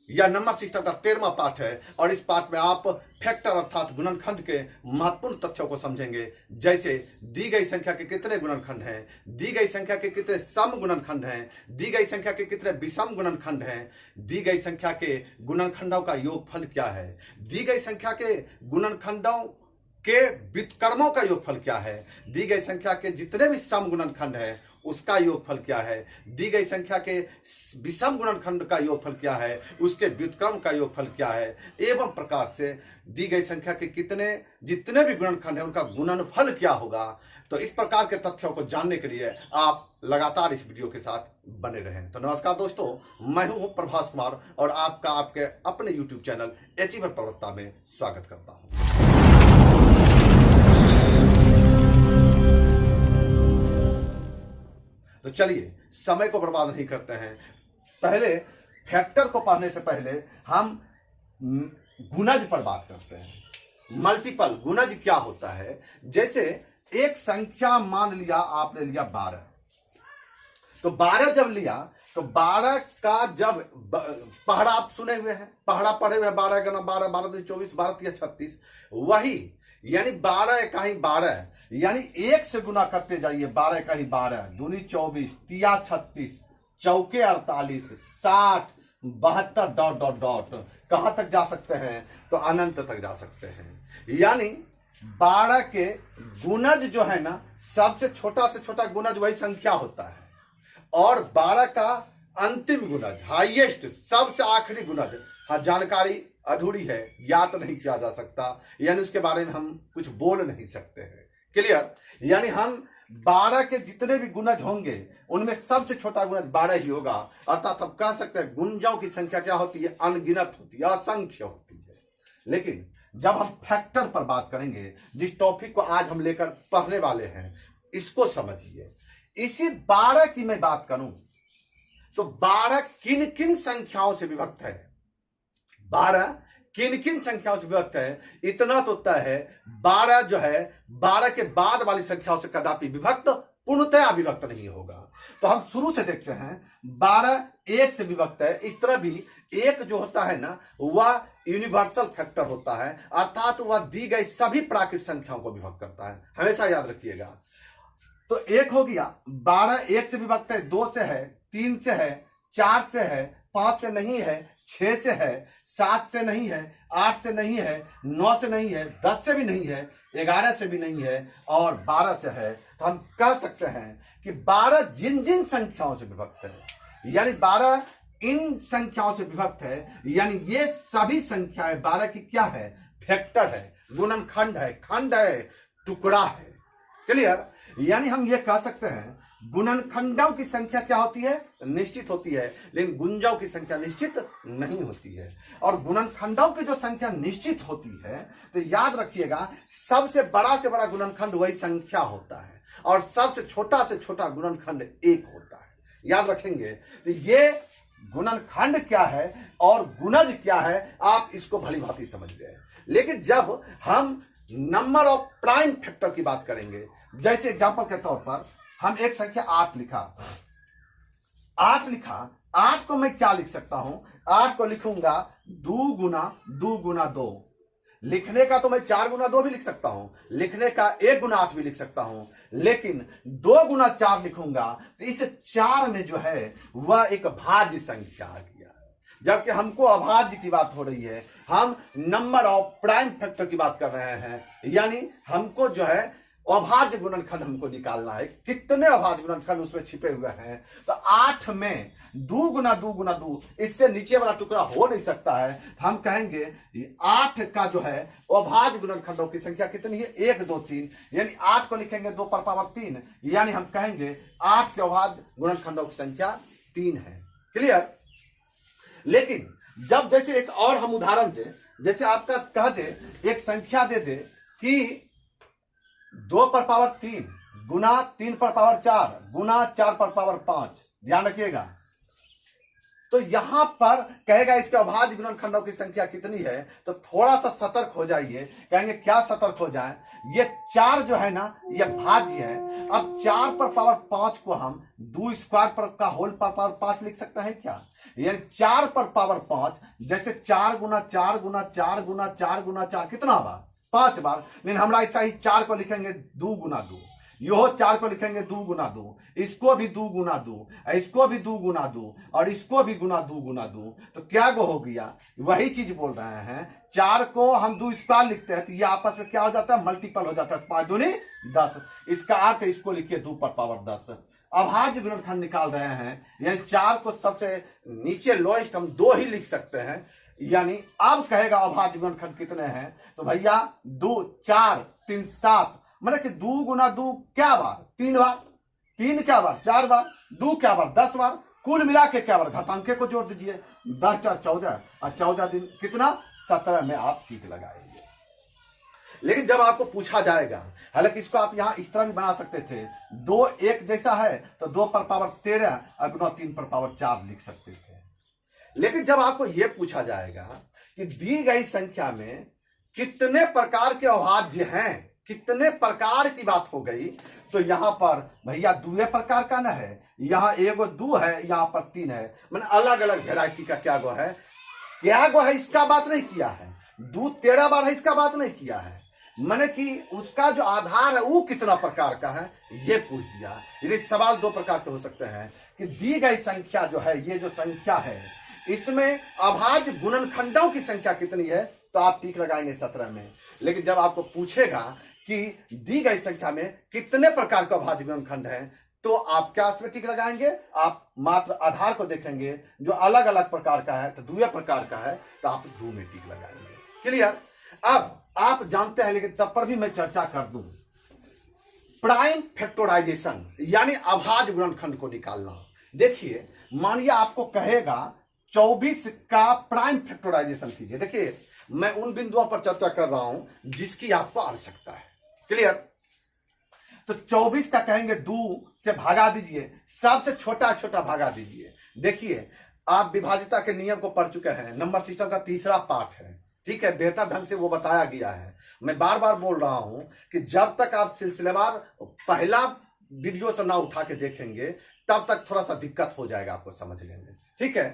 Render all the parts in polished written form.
या number system का 13वां पाठ है और इस पाठ में आप फैक्टर अर्थात गुणनखंड के महत्वपूर्ण तथ्यों को समझेंगे। जैसे दी गई संख्या के कितने गुणनखंड हैं, दी गई संख्या के कितने सम गुणनखंड हैं, दी गई संख्या के कितने विषम गुणनखंड हैं, दी गई संख्या के गुणनखंडों का योगफल क्या है, दी गई संख्या के गुणनखंडों के व्युत्क्रमों का योगफल क्या है, दी गई संख्या के जितने भी सम गुणनखंड है उसका योगफल क्या है, दी गई संख्या के विषम गुणनखंड का योगफल क्या है, उसके व्युत्क्रम का योगफल क्या है, एवं प्रकार से दी गई संख्या के कितने जितने भी गुणनखंड है उनका गुणनफल क्या होगा। तो इस प्रकार के तथ्यों को जानने के लिए आप लगातार इस वीडियो के साथ बने रहें। तो नमस्कार दोस्तों, मैं हूं प्रभास कुमार और आपका आपके अपने YouTube चैनल अचीवर प्रवक्ता में स्वागत करता हूं। तो चलिए समय को बर्बाद नहीं करते हैं, पहले फैक्टर को पढ़ने से पहले हम गुणज पर बात करते हैं। मल्टीपल गुणज क्या होता है? जैसे एक संख्या मान लिया आपने लिया 12, तो 12 जब लिया तो 12 का जब पहाड़ा आप सुने हुए हैं, पहाड़ा पढ़े हुए हैं, 12 गुना 12, 12 दूनी 24, 12 तिया 36, वही यानी 12 इकाई 12 यानी एक से गुना करते जाइए, 12 इकाई 12 दूनी 24 तिया 36 चौके 48 60 72 डॉट डॉट डॉट कहां तक जा सकते हैं? तो अनंत तक जा सकते हैं। यानी 12 के गुणज जो है ना, सबसे छोटा से छोटा गुणज वही संख्या होता है और 12 का अंतिम गुणज हाईएस्ट सबसे आखिरी गुणज, हाँ जानकारी अधूरी है, ज्ञात नहीं किया जा सकता, यानी उसके बारे में हम कुछ बोल नहीं सकते हैं। क्लियर? यानी हम 12 के जितने भी गुणज होंगे उनमें सबसे छोटा गुणज 12 ही होगा। अर्थात हम कह सकते हैं गुंजों की संख्या क्या होती है? अनगिनत होती है, असंख्य होती है। लेकिन जब हम फैक्टर पर बात करेंगे, जिस टॉपिक को आज हम लेकर पढ़ने वाले हैं, इसको समझिए। इसी 12 की मैं बात करूं तो 12 किन किन संख्याओं से विभक्त है? 12 किन किन संख्याओं से विभक्त है? इतना तो तय है, 12 जो है 12 के बाद वाली संख्याओं से कदापि विभक्त पूर्णतया विभक्त नहीं होगा। तो हम शुरू से देखते हैं, 12 एक से विभक्त है। इस तरह भी एक जो होता है ना, वह यूनिवर्सल फैक्टर होता है, अर्थात वह दी गई सभी प्राकृतिक संख्याओं को विभक्त करता है, हमेशा याद रखिएगा। तो एक हो गया, 12 एक से विभक्त है, 2 से है, 3 से है, 4 से है, 5 से नहीं है, 6 से है, 7 से नहीं है, 8 से नहीं है, 9 से नहीं है, 10 से भी नहीं है, 11 से भी नहीं है और 12 से है। तो हम कह सकते हैं कि 12 जिन जिन संख्याओं से विभक्त है, यानी 12 इन संख्याओं से विभक्त है, यानी ये सभी संख्याएं 12 की क्या है? फैक्टर है, गुणनखंड है, खंड है, टुकड़ा है। क्लियर? यानी हम ये कह सकते हैं गुणनखंडों की संख्या क्या होती है? निश्चित होती है, लेकिन गुंजों की संख्या निश्चित नहीं होती है। और गुणनखंडों की जो संख्या निश्चित होती है, तो याद रखिएगा सबसे बड़ा से बड़ा गुणनखंड वही संख्या होता है और सबसे से छोटा गुणनखंड एक होता है। याद रखेंगे। तो ये गुणनखंड क्या है और गुणज क्या है, आप इसको भली भांति समझ गए। लेकिन जब हम नंबर ऑफ प्राइम फैक्टर की बात करेंगे, जैसे एग्जांपल के तौर पर हम एक संख्या 8 लिखा, 8 को मैं क्या लिख सकता हूं? 8 को लिखूंगा 2 गुना 2। लिखने का तो मैं 4 गुना 2 भी लिख सकता हूं, लिखने का 1 गुना 8 भी लिख सकता हूं, लेकिन 2 गुना 4 लिखूंगा तो इस 4 में जो है वह एक भाज्य संख्या आ गया। जबकि हमको अभाज्य की बात हो रही है, हम नंबर ऑफ प्राइम फैक्टर की बात कर रहे हैं, यानी हमको जो है अभाज्य गुणनखंड हमको निकालना है। कितने अभाज्य गुणनखंड उसमें छिपे हुए हैं? तो 8 में 2 गुना 2, इससे नीचे वाला टुकड़ा हो नहीं सकता है। हम कहेंगे 8 का जो है अभाज्य गुणनखंडों की संख्या कितनी है? 1 2 3, यानी 8 को लिखेंगे 2 पर पावर 3, यानी हम कहेंगे 8 के अभाज्य गुणनखंडों की संख्या 3 है। क्लियर? लेकिन जब जैसे एक और हम उदाहरण दे, जैसे आपका कह दे, एक संख्या दे दे कि 2 पर पावर 3 गुना 3 पर पावर 4 गुना 4 पर पावर 5, ध्यान रखिएगा। तो यहां पर कहेगा इसके अभाज्य गुणनखंडों की संख्या कितनी है, तो थोड़ा सा सतर्क हो जाइए। कहेंगे क्या सतर्क हो जाए, ये 4 जो है ना ये भाज्य है। अब 4 पर पावर 5 को हम 2 स्क्वायर पर का होल पर पावर 5 लिख सकते हैं क्या, यानी 4 पर पावर 5, जैसे 4 गुना 4 गुना 4 गुना 4 गुना 4 कितना बार, 5 बार। लेकिन हमारा इच्छा ही 4 को लिखेंगे 2 गुना 2, यो 4 को लिखेंगे 2 गुना 2, इसको भी 2 गुना 2, इसको भी 2 गुना 2 और इसको भी गुना 2 गुना 2, तो क्या गो हो गया, वही चीज बोल रहे हैं। 4 को हम 2 स्क्वायर लिखते हैं तो ये आपस में क्या हो जाता है, मल्टीपल हो जाता है, 5 दूनी 10। इसका अर्थ है इसको लिखिए 2 पर पावर 10। अभाज्य गुणनखंड निकाल रहे हैं, यानी 4 को सबसे नीचे लोएस्ट हम 2 ही लिख सकते हैं। यानी अब कहेगा अभाज्य गुणनखंड कितने हैं, तो भैया 2 4 3 7, मतलब कि 2 गुना 2 क्या बार, 3 बार, 3 क्या बार 4 बार, 2 क्या बार 10 बार, कुल मिला के क्या बार, घातांक को जोड़ दीजिए, 10 4 14 और 14 दिन कितना 17 में आप ठीक लगाएंगे। लेकिन जब आपको पूछा जाएगा, हालांकि इसको आप यहां इस तरह भी बना सकते थे, 2 1 जैसा है तो 2 पर पावर 13 और गुना 3 पर पावर 4 लिख सकते थे। लेकिन जब आपको यह पूछा जाएगा कि दी गई संख्या में कितने प्रकार के अभाज्य हैं, कितने प्रकार की बात हो गई, तो यहां पर भैया 2 प्रकार का ना है, यहां एगो 2 है, यहां पर 3 है, मैंने अलग अलग वेराइटी का क्या गो है, इसका बात नहीं किया है। 2 13 बार है इसका बात नहीं किया है, मैंने कि उसका जो आधार है वो कितना प्रकार का है ये पूछ दिया। यानी सवाल 2 प्रकार के हो सकते हैं कि दी गई संख्या जो है, ये जो संख्या है इसमें अभाज्य गुणनखंडों की संख्या कितनी है, तो आप टिक लगाएंगे 17 में। लेकिन जब आपको पूछेगा कि दी गई संख्या में कितने प्रकार का अभाज्य गुणनखंड है, तो आप क्या इसमें टिक लगाएंगे, आप मात्र आधार को देखेंगे, जो अलग अलग प्रकार का है तो 2 प्रकार का है तो आप 2 में टिक लगाएंगे। क्लियर। अब आप जानते हैं, लेकिन तब पर भी मैं चर्चा कर दूं, प्राइम फैक्टराइजेशन यानी अभाज्य गुणनखंड को निकालना। देखिए मानिए आपको कहेगा 24 का प्राइम फैक्टराइजेशन कीजिए। देखिए मैं उन बिंदुओं पर चर्चा कर रहा हूं जिसकी आपको आवश्यकता है। क्लियर। तो 24 का कहेंगे 2 से भागा दीजिए, सबसे छोटा छोटा भागा दीजिए। देखिए आप विभाजिता के नियम को पढ़ चुके हैं, नंबर सिस्टम का 3रा पार्ट है, ठीक है, बेहतर ढंग से वो बताया गया है। मैं बार बार बोल रहा हूं कि जब तक आप सिलसिलेवार पहला वीडियो से ना उठा के देखेंगे तब तक थोड़ा सा दिक्कत हो जाएगा आपको समझने में, ठीक है।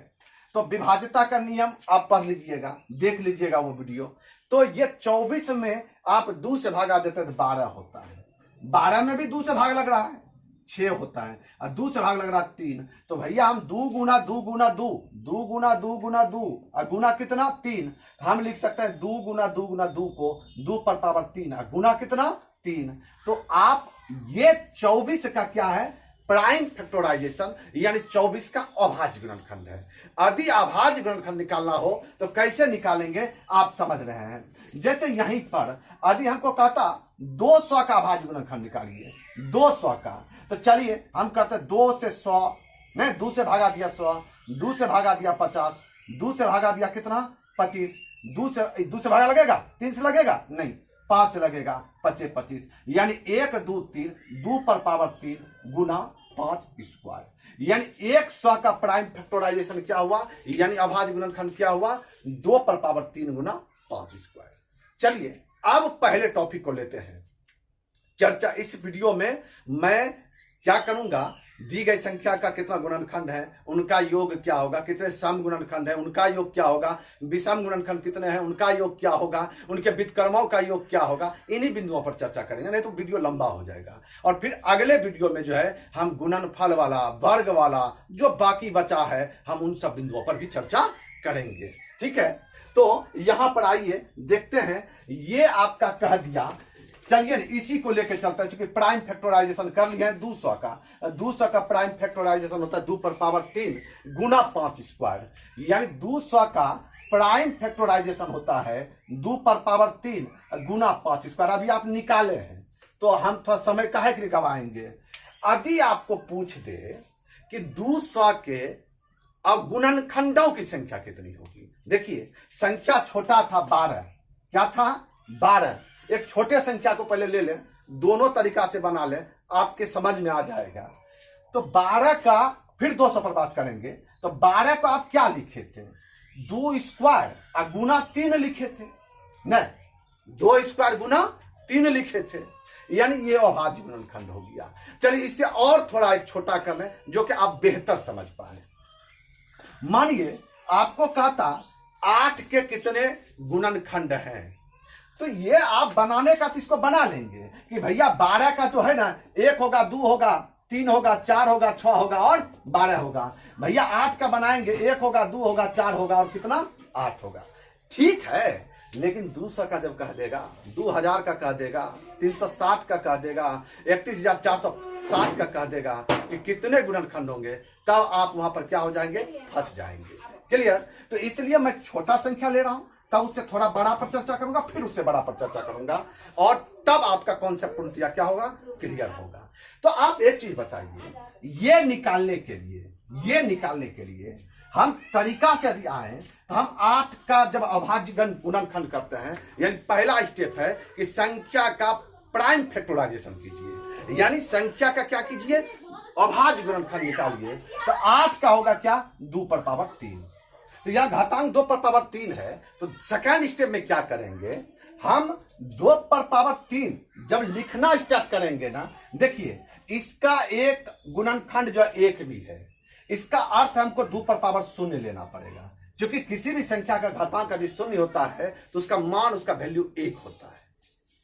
तो विभाजिता का नियम आप पढ़ लीजिएगा, देख लीजिएगा वो वीडियो। तो ये 24 में आप 2 से भागा देते हैं तो 12 होता है, 12 में भी 2 से भाग लग रहा है 6 होता है, और 2 से भाग लग रहा है 3। तो भैया हम 2 गुना 2 गुना 2, 2 गुना 2 गुना 2 और गुना कितना 3, हम लिख सकते हैं 2 गुना 2 गुना 2 को 2 पर पावर 3 और गुना कितना 3। तो आप ये 24 का क्या है, प्राइम फैक्टराइजेशन, यानी 24 का अभाज्य गुणनखंड है। यदि अभाज्य गुणनखंड निकालना हो तो कैसे निकालेंगे आप समझ रहे हैं। जैसे यहीं पर यदि हमको कहता 200 का अभाज्य गुणनखंड निकालिए, 200 का, तो चलिए हम करते 2 से 100, नहीं 2 से भागा दिया 100, 2 से भागा दिया 50, 2 से भागा दिया कितना 25, 2 से भागा लगेगा, 3 से लगेगा नहीं, 5 से लगेगा, 25 25, यानी 1 2 3, 2 पर पावर 3 गुना 5 स्क्वायर, यानी 100 का प्राइम फैक्टराइजेशन क्या हुआ, यानी अभाज्य गुणनखंड क्या हुआ, 2 पर पावर 3 गुना 5 स्क्वायर। चलिए अब पहले टॉपिक को लेते हैं चर्चा। इस वीडियो में मैं क्या करूंगा, दी गई संख्या का कितना गुणनखंड है, उनका योग क्या होगा, कितने सम गुणनखंड है उनका योग क्या होगा, विषम गुणनखंड कितने हैं उनका योग क्या होगा, उनके व्युत्क्रमों का योग क्या होगा, इन्हीं बिंदुओं पर चर्चा करेंगे, नहीं तो वीडियो लंबा हो जाएगा। और फिर अगले वीडियो में जो है हम गुणनफल वाला, वर्ग वाला जो बाकी बचा है हम उन सब बिंदुओं पर भी चर्चा करेंगे, ठीक है। तो यहां पर आइए देखते हैं, ये आपका कह दिया। चलिए इसी को लेकर चलता है, क्योंकि प्राइम फैक्टराइजेशन कर लिया है 200 का, 200 का प्राइम फैक्टराइजेशन होता है 2 पर पावर 3 गुना 5 स्क्वायर, यानी 200 का प्राइम फैक्टराइजेशन होता है 2 पर पावर 3 गुना 5 स्क्वायर। अभी आप निकाले हैं तो हम थोड़ा समय काहे के लिए गवाएंगे। यदि आपको पूछ दे कि 200 के अब गुणनखंडों की संख्या कितनी होगी, देखिए संख्या छोटा था 12, क्या था 12, एक छोटे संख्या को पहले ले लें, दोनों तरीका से बना लें, आपके समझ में आ जाएगा। तो 12 का फिर 200 पर बात करेंगे, तो 12 को आप क्या लिखे थे? 2 स्क्वायर और गुना 3 लिखे थे, नहीं 2 स्क्वायर गुना 3 लिखे थे, यानी ये अभाज्य गुणनखंड हो गया। चलिए इससे और थोड़ा एक छोटा कर लें जो कि आप बेहतर समझ पाए। मानिए आपको कहा था 8 के कितने गुणनखंड हैं, तो ये आप बनाने का तो इसको बना लेंगे कि भैया 12 का जो है ना 1 होगा, 2 होगा, 3 होगा, 4 होगा, 6 होगा और 12 होगा। भैया 8 का बनाएंगे, 1 होगा, 2 होगा, 4 होगा और कितना 8 होगा। ठीक है, लेकिन 200 का जब कह देगा, 2000 का कह देगा, 360 का कह देगा, 31,460 का कह देगा कि कितने गुणनखंड होंगे, तब आप वहां पर क्या हो जाएंगे? फंस जाएंगे। क्लियर? तो इसलिए मैं छोटा संख्या ले रहा हूं, तब उससे थोड़ा बड़ा पर चर्चा करूंगा, फिर उससे बड़ा पर चर्चा करूंगा और तब आपका कॉन्सेप्ट पूर्णतः क्या होगा? क्लियर होगा। तो आप एक चीज बताइए, ये निकालने के लिए हम तरीका से यदि आए तो हम 8 का जब अभाज्य गुणनखंड करते हैं, यानी पहला स्टेप है कि संख्या का प्राइम फैक्टराइजेशन कीजिए, यानी संख्या का क्या कीजिए? अभाज्य गुणनखंड निकालिए। तो 8 का होगा क्या? 2 पर पावर 3। तो यहां घातांक 2 पर पावर 3 है, तो सेकेंड स्टेप में क्या करेंगे? हम 2 पर पावर 3 जब लिखना स्टार्ट करेंगे ना, देखिए इसका एक गुणनखंड जो 1 भी है, इसका अर्थ हमको 2 पर पावर 0 लेना पड़ेगा, क्योंकि किसी भी संख्या का घातांक यदि 0 होता है तो उसका मान, उसका वैल्यू 1 होता है।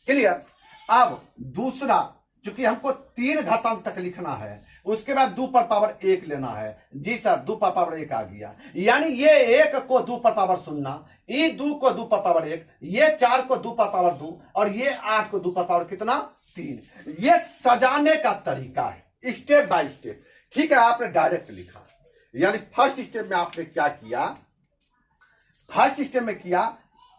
क्लियर? अब दूसरा, चूंकि हमको 3 घातांक तक लिखना है, उसके बाद 2 पर पावर 1 लेना है। जी सर, 2 पर पावर 1 आ गया, यानी ये 1 को 2 पर पावर 0, ये 2 को 2 पर पावर 1, ये 4 को 2 पर पावर 2 और ये 8 को 2 पर पावर कितना? 3। ये सजाने का तरीका है, स्टेप बाय स्टेप। ठीक है, आपने डायरेक्ट लिखा, यानी फर्स्ट स्टेप में आपने क्या किया? फर्स्ट स्टेप में किया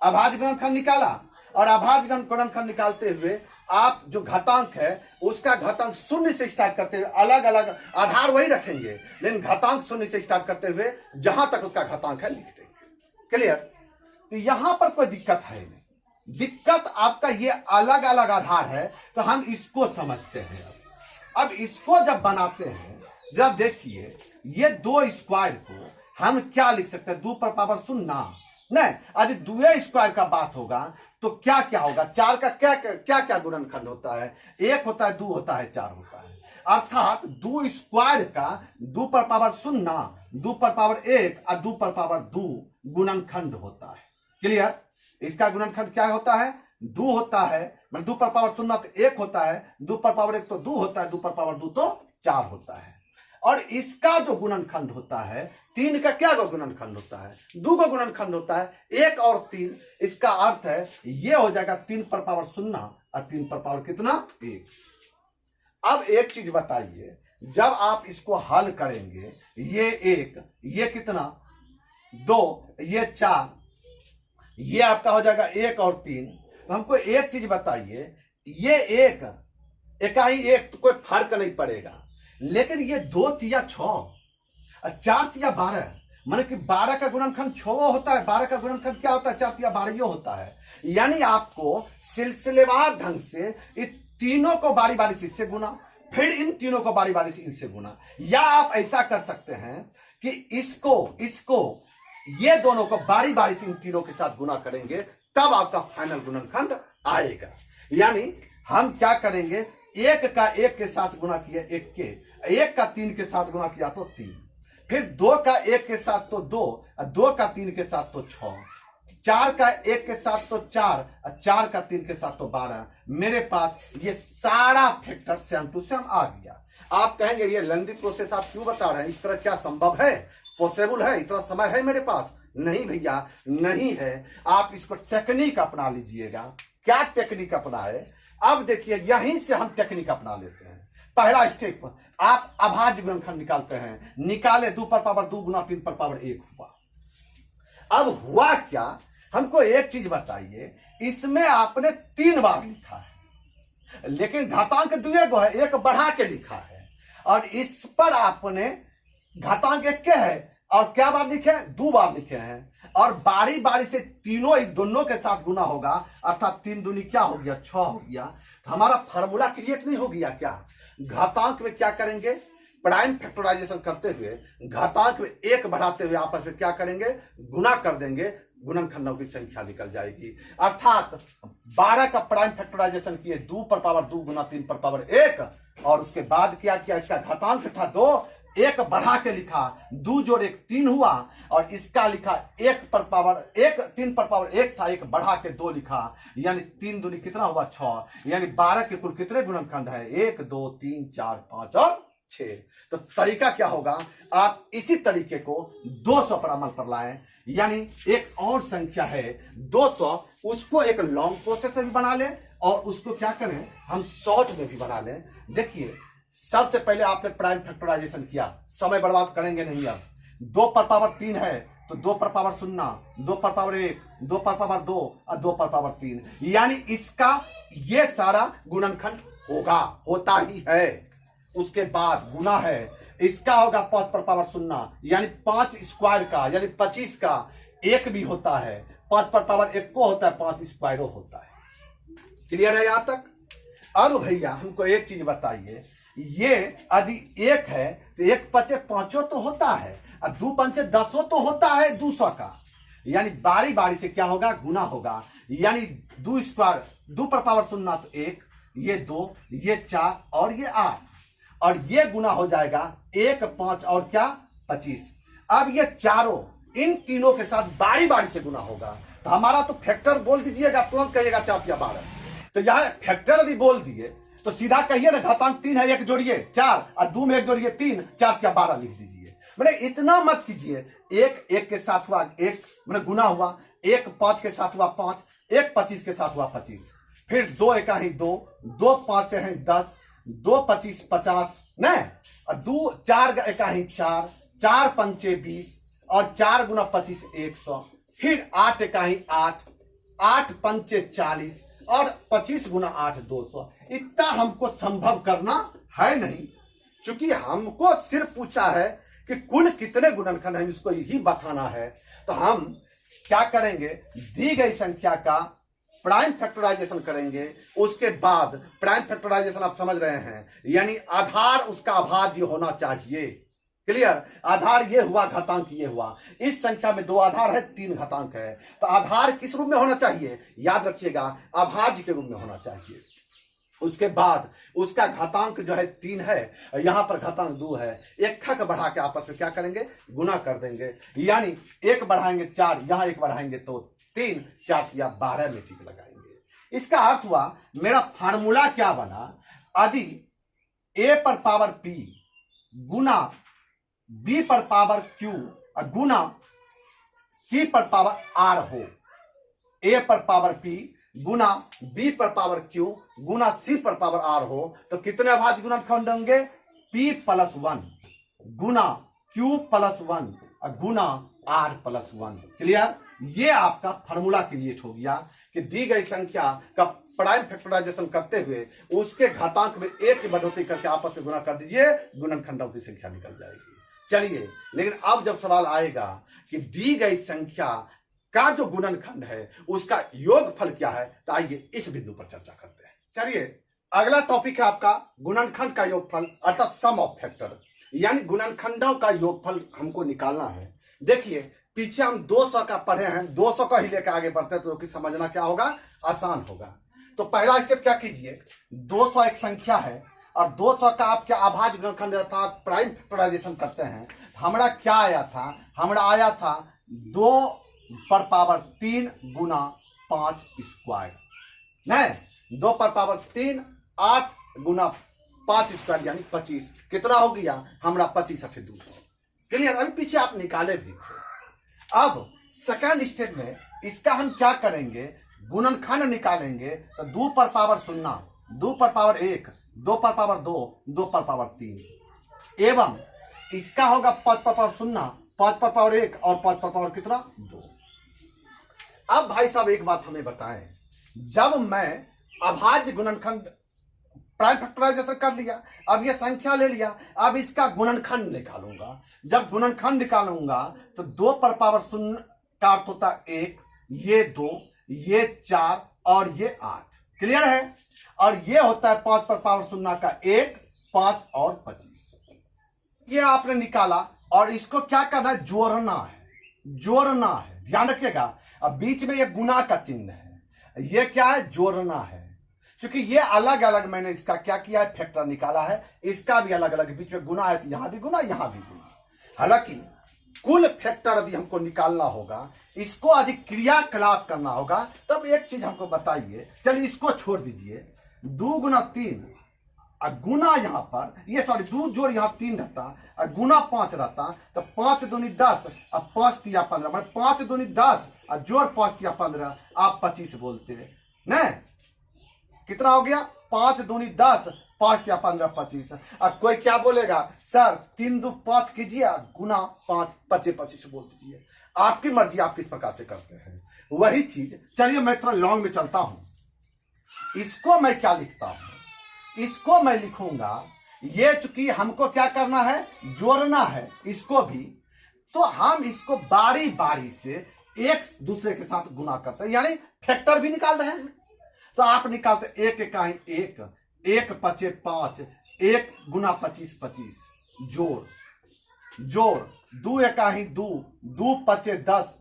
अभाज्य गुणनखंड निकाला, और अभाज्य गुणनखंड निकालते हुए आप जो घातांक है उसका घातांक 0 से स्टार्ट करते हुए, अलग अलग आधार वही रखेंगे लेकिन घातांक 0 से स्टार्ट करते हुए जहां तक उसका घातांक है लिख देंगे। क्लियर? तो यहां पर कोई दिक्कत है नहीं। दिक्कत आपका ये अलग अलग आधार है, तो हम इसको समझते हैं। अब इसको जब बनाते हैं, जब देखिए ये 2 स्क्वायर को हम क्या लिख सकते हैं? 2 पर पावर 0 नहीं, यदि 2 स्क्वायर का बात होगा तो क्या क्या होगा? 4 का क्या क्या क्या गुणनखंड होता है? 1 होता है, 2 होता है, 4 होता है। अर्थात 2 स्क्वायर का 2 पर पावर 0, 2 पर पावर 1 और 2 पर पावर 2 गुणनखंड होता है। क्लियर? इसका गुणनखंड क्या होता है? 2 होता है, मतलब 2 पर पावर 0 तो 1 होता है, 2 पर पावर 1 तो 2 होता है, 2 पर पावर 2 तो 4 होता है। और इसका जो गुणनखंड होता है 3 का क्या गुणनखंड होता है? 2 का गुणनखंड होता है 1 और 3। इसका अर्थ है ये हो जाएगा 3 पर पावर 0 और 3 पर पावर कितना? 1। अब एक चीज बताइए, जब आप इसको हल करेंगे, ये 1, ये कितना? 2, ये 4, ये आपका हो जाएगा 1 और 3। तो हमको एक चीज बताइए, ये 1 इकाई 1 तो कोई फर्क नहीं पड़ेगा, लेकिन ये 2 तिया 6 और 4 तिया 12, माने कि 12 का गुणनखंड 6 होता है, 12 का गुणनखंड क्या होता है? 4 तिया 12 होता है। यानी आपको सिलसिलेवार ढंग से इन तीनों को बारी बारी से इससे गुना, फिर इन तीनों को बारी बारी से इनसे गुना, या आप ऐसा कर सकते हैं कि इसको ये दोनों को बारी बारी से इन तीनों के साथ गुना करेंगे, तब आपका फाइनल गुणनखंड आएगा। यानी हम क्या करेंगे? 1 का 1 के साथ गुना किया 1 के, 1 का 3 के साथ गुना किया तो 3, फिर 2 का 1 के साथ तो 2, 2 का 3 के साथ तो 6, 4 का 1 के साथ तो 4, 4 का 3 के साथ तो 12। मेरे पास ये सारा फैक्टर सेम टू सेम आ गया। आप कहेंगे ये लेंथी प्रोसेस आप क्यों बता रहे हैं? इस तरह क्या संभव है? पॉसिबल है? इतना समय है मेरे पास? नहीं भैया, नहीं है। आप इसको टेक्निक अपना लीजिएगा। क्या टेक्निक अपनाए? अब देखिए, यहीं से हम टेक्निक अपना लेते हैं। पहला स्टेप, आप अभाज्य गुणनखंड निकालते हैं। निकाले 2 पर पावर 2 गुना 3 पर पावर 1 हुआ। अब हुआ क्या? हमको एक चीज बताइए, इसमें आपने 3 बार लिखा है, लेकिन घातांक 2 को है, 1 बढ़ा के लिखा है, और इस पर आपने घातांक 1 के है और क्या बार लिखे? 2 बार लिखे हैं, और बारी बारी से तीनों दोनों के साथ गुना होगा, अर्थात 3 दूनी क्या हो गया? 6 हो गया। तो हमारा फार्मूला क्रिएट नहीं हो गया क्या? घातांक में क्या करेंगे? प्राइम फैक्टराइजेशन करते हुए घातांक में एक बढ़ाते हुए आपस में क्या करेंगे, गुना कर देंगे, गुणनखंडों की संख्या निकल जाएगी। अर्थात 12 का प्राइम फैक्टराइजेशन किए 2 पर पावर 2 गुना 3 पर पावर 1, और उसके बाद क्या किया, इसका घातांक था 2, एक बढ़ा के लिखा, 2 जोड़ 1 3 हुआ, और इसका लिखा 1 पर पावर 1 3 पर पावर 1 था, एक बढ़ा के 2 लिखा, यानी 3 दूनी कितना हुआ 6, यानी 12 के कुल कितने गुणनखंड है, 1 2 3 4 5 और 6। तो तरीका क्या होगा, आप इसी तरीके को 200 पर अमल पर लाएं, यानी एक और संख्या है 200, उसको एक लॉन्ग प्रोसेस में भी बना लें और उसको क्या करें, हम शॉर्ट में भी बना लें। देखिए, सबसे पहले आपने प्राइम फैक्टराइजेशन किया, समय बर्बाद करेंगे नहीं। अब 2 पर पावर 3 है तो 2 पर पावर 0, 2 पर पावर 1, 2 पर पावर 2 और 2 पर पावर 3, यानी इसका ये सारा गुणनखंड होगा, होता ही है। उसके बाद गुना है, इसका होगा 5 पर पावर 0, यानी 5 स्क्वायर का, यानी 25 का 1 भी होता है, 5 पर पावर 1 को होता है, 5 स्क्वायरो होता है। क्लियर है यहां तक? अब भैया हमको एक चीज बताइए, ये यदि 1 है तो 1 5 5 तो होता है, और 2 5 10 तो होता है 200 का, यानी बारी बारी से क्या होगा, गुना होगा, यानी 2 स्क्वायर 2 पर पावर 0 तो 1, ये 2, ये 4 और ये 8, और ये गुना हो जाएगा 1 5 और क्या 25। अब ये चारों इन तीनों के साथ बारी बारी से गुना होगा, तो हमारा तो फैक्टर बोल दीजिएगा, तुरंत कहिएगा 4 या 12। तो यहां फैक्टर यदि बोल दिए तो सीधा कहिए ना, घातांक 3 है, 1 जोड़िए 4 और 2 में 1 जोड़िए 3, 4 या 12 लिख दीजिए। मैंने इतना मत कीजिए, 1 के साथ हुआ 1, मैंने गुना हुआ, 1 5 के साथ हुआ 5, 1 25 के साथ हुआ 25, फिर 2 1 ही 2, 2 5 है 10, 2 25 50 नहीं, और 2 4 1 ही 4, 4 5 20, और 4 गुना 25 100, फिर 8 1 ही 8, 8 5 40, और 25 गुना 8 200। इतना हमको संभव करना है नहीं, क्योंकि हमको सिर्फ पूछा है कि कुल कितने गुणनखंड हैं, इसको यही बताना है। तो हम क्या करेंगे, दी गई संख्या का प्राइम फैक्टराइजेशन करेंगे, उसके बाद प्राइम फैक्टराइजेशन आप समझ रहे हैं, यानी आधार उसका अभाज्य होना चाहिए। क्लियर? आधार ये हुआ, घातांक ये हुआ, इस संख्या में 2 आधार है, 3 घातांक है, तो आधार किस रूप में होना चाहिए, याद रखिएगा, अभाज्य के रूप में होना चाहिए। उसके बाद उसका घातांक जो है 3 है, यहां पर घातांक 2 है, एक खक बढ़ा के आपस में क्या करेंगे, गुना कर देंगे, यानी 1 बढ़ाएंगे 4, यहां 1 बढ़ाएंगे तो 3, 4 या 12 में टिक लगाएंगे। इसका अर्थ हुआ, मेरा फार्मूला क्या बना, यदि a पर पावर p गुना b पर पावर q गुना c पर पावर r हो, a पर पावर p गुना b पर पावर q गुना c पर पावर r हो, तो कितने अभाज्य गुणनखंड होंगे, p + 1 गुना q + 1 गुना r + 1। क्लियर? ये आपका फार्मूला क्रिएट हो गया कि दी गई संख्या का प्राइम फैक्टराइजेशन करते हुए उसके घातांक में 1 की बढ़ोतरी करके आपस में गुना कर दीजिए, गुणनखंडों की संख्या निकल जाएगी। चलिए, लेकिन अब जब सवाल आएगा कि दी गई संख्या का जो गुणनखंड है उसका योगफल क्या है, तो आइए इस बिंदु पर चर्चा करते हैं। चलिए, अगला टॉपिक है आपका गुणनखंड का योगफल, अर्थात सम ऑफ फैक्टर, यानी गुणनखंडों का योगफल हमको निकालना है। देखिए, पीछे हम 200 का पढ़े हैं, 200 का ही लेकर आगे बढ़ते हैं तो कि समझना क्या होगा, आसान होगा। तो पहला स्टेप क्या कीजिए, 200 एक संख्या है और 200 का आप क्या अभाज्य गुणनखंड अर्थात प्राइम फैक्टराइजेशन करते हैं। हमारा क्या आया था, हमारा आया था 2 पर पावर 3 गुना 5 स्क्वायर, नहीं 2 पर पावर 3 8 गुना 5 स्क्वायर यानी 25, कितना हो गया हमारा 25 8 200। क्लियर? अभी पीछे आप निकाले भी थे। अब सेकंड स्टेप में इसका हम क्या करेंगे, गुणनखंड निकालेंगे, तो 2 पर पावर 0, 2 पर पावर 1, 2 पर पावर 2, 2 पर पावर 3, एवं इसका होगा 5 पर पावर 0, 5 पर पावर 1 और 5 पर पावर कितना 2। अब भाई साहब एक बात हमें बताएं, जब मैं अभाज्य गुणनखंड प्राइम फैक्टराइजेशन कर लिया, अब ये संख्या ले लिया, अब इसका गुणनखंड निकालूंगा। जब गुणनखंड निकालूंगा तो 2 पर पावर 0 का अर्थ होता 1, ये 2, ये 4 और ये 8। क्लियर है? और ये होता है 5 पर पावर 0 का 1, 5 और 25। ये आपने निकाला और इसको क्या करना है, जोड़ना है, जोड़ना है, ध्यान रखिएगा। अब बीच में ये गुना का चिन्ह है, ये क्या है, जोड़ना है, क्योंकि ये अलग अलग मैंने इसका क्या किया है, फैक्टर निकाला है, इसका भी अलग अलग, बीच में गुना है तो यहां भी गुना, यहां भी गुना। हालांकि कुल फैक्टर यदि हमको निकालना होगा, इसको यदि क्रियाकलाप करना होगा, तब एक चीज हमको बताइए। चलिए इसको छोड़ दीजिए, 2 गुना 3 और गुना यहां पर ये सॉरी 2 जोड़ यहां 3 रहता और गुना 5 रहता, तो 5 दूनी 10 और 5 तिया 15, मतलब 5 दूनी 10 और जोड़ 5 तिया 15, आप 25 बोलते हैं न। कितना हो गया, 5 दूनी 10, 5 तिया 15, 25। अब कोई क्या बोलेगा, सर 3 2 5 कीजिए, गुना 5 25 बोल दीजिए। आपकी मर्जी, आप किस प्रकार से करते हैं वही चीज। चलिए मैं थोड़ा लॉन्ग में चलता हूं। इसको मैं क्या लिखता हूं, इसको मैं लिखूंगा, ये चूंकि हमको क्या करना है, जोड़ना है इसको भी, तो हम इसको बारी बारी से एक दूसरे के साथ गुना करते हैं, यानी फैक्टर भी निकाल रहे हैं। तो आप निकालते 1 इकाई 1, 1 पचे 5, 1 गुना 25 25, जोड़ जोड़ 2 इकाई 2, 2 पचे 10,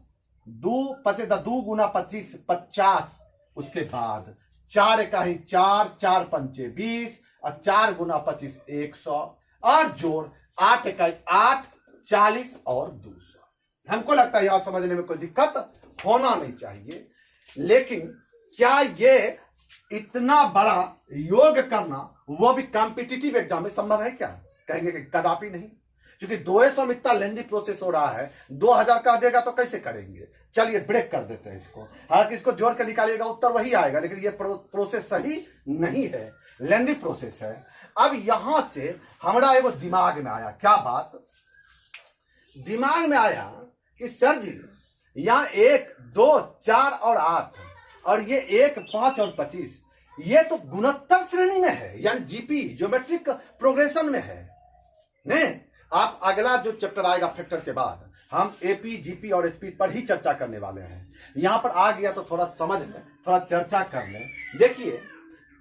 2 पचे 10, 2 गुना 25 50, उसके बाद 4 इकाई 4, 4 पंचे 20 और 4 गुना 25 100, और जोड़ 8 इकाई 8 40 और 200। हमको लगता है यहां समझने में कोई दिक्कत होना नहीं चाहिए, लेकिन क्या ये इतना बड़ा योग करना वो भी कॉम्पिटिटिव एग्जाम में संभव है क्या? कहेंगे कि कदापि नहीं, क्योंकि 200 में इतना लेंदी प्रोसेस हो रहा है, 2000 का देगा तो कैसे करेंगे। चलिए ब्रेक कर देते हैं इसको। हालांकि इसको जोड़ कर निकालिएगा उत्तर वही आएगा, लेकिन ये प्रोसेस सही नहीं है, लेंदी प्रोसेस है। अब यहां से हमारा एगो दिमाग में आया, क्या बात दिमाग में आया कि सर जी यहां 1 2 4 और 8 और ये 1 5 और 25, ये तो गुणोत्तर श्रेणी में है, यानी जीपी ज्योमेट्रिक प्रोग्रेशन में है। नहीं, आप अगला जो चैप्टर आएगा फैक्टर के बाद हम एपी जीपी और एचपी पर ही चर्चा करने वाले हैं। यहां पर आ गया तो थोड़ा समझ लें, थोड़ा चर्चा कर लें। देखिए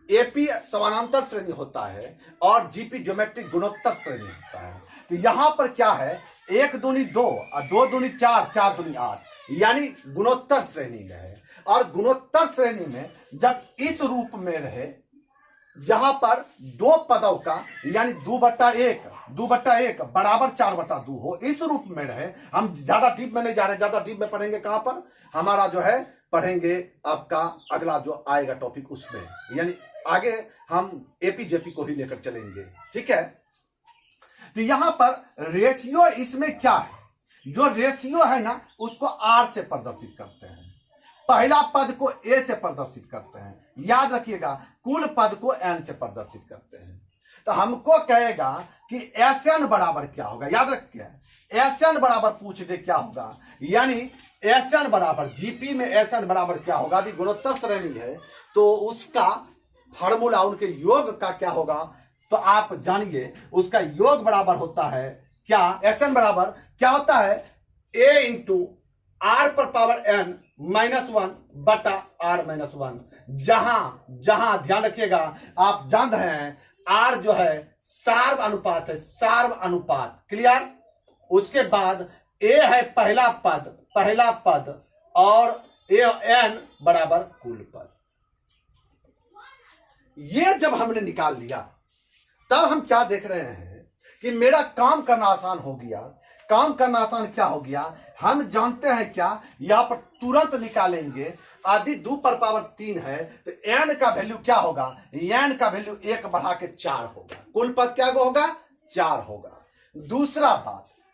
एपी समानांतर श्रेणी होता है और जीपी ज्योमेट्रिक गुणोत्तर श्रेणी होता है। तो यहां पर क्या है, 1 दूनी 2 और 2 दूनी 4, 4 दूनी 8, यानी गुणोत्तर श्रेणी में है। और गुणोत्तर श्रेणी में जब इस रूप में रहे, जहां पर 2 पदों का यानी 2/1 बराबर 4/2 हो, इस रूप में रहे। हम ज्यादा डीप में नहीं जा रहे, ज्यादा डीप में पढ़ेंगे कहां पर, हमारा जो है पढ़ेंगे आपका अगला जो आएगा टॉपिक उसमें, यानी आगे हम एपी जेपी को ही लेकर चलेंगे, ठीक है। तो यहां पर रेशियो इसमें क्या है, जो रेशियो है ना उसको आर से प्रदर्शित करते हैं, पहला पद को ए से प्रदर्शित करते हैं, याद रखिएगा कुल पद को एन से प्रदर्शित करते हैं। तो हमको कहेगा कि एसएन बराबर क्या होगा, याद रखिए एसएन बराबर पूछ दे क्या होगा, यानी एसएन बराबर जीपी में एसएन बराबर क्या होगा। यदि गुणोत्तर श्रेणी है तो उसका फार्मूला उनके योग का क्या होगा, तो आप जानिए उसका योग बराबर होता है क्या, एसएन बराबर क्या होता है, ए इंटू आर पर पावर एन -1 बटा आर -1। जहां ध्यान रखिएगा, आप जान रहे हैं आर जो है सार्व अनुपात है, सार्व अनुपात, क्लियर। उसके बाद ए है पहला पद और ए एन बराबर कुल पद। ये जब हमने निकाल लिया तब हम क्या देख रहे हैं कि मेरा काम करना आसान हो गया। काम करना आसान क्या हो गया, हम जानते हैं क्या, यहां पर तुरंत निकालेंगे। आदि 2 पर पावर 3 है तो एन का वैल्यू क्या होगा, एन का वैल्यू 1 बढ़ा के 4 होगा, कुल पद क्या होगा, 4 होगा।